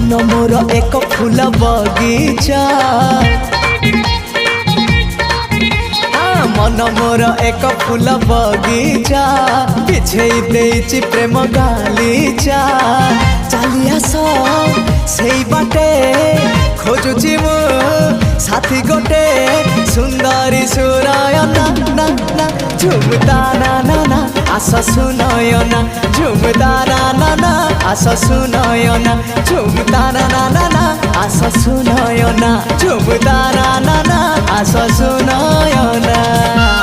मन मोर एक फूल बगीचा मन मोर एक फूल बगीचा बिछे देइछि प्रेम गालीचा चली आस सेई बाटे खोजुछि मु साथी गोटे सुंदरी सुरायना ना ना झुमता ना ना ना आस सुनयना झुमता ना ना ना आस सुनयना झुमता ना ना ना ना आस सुनयना झुमता ना ना ना आस सुनयना।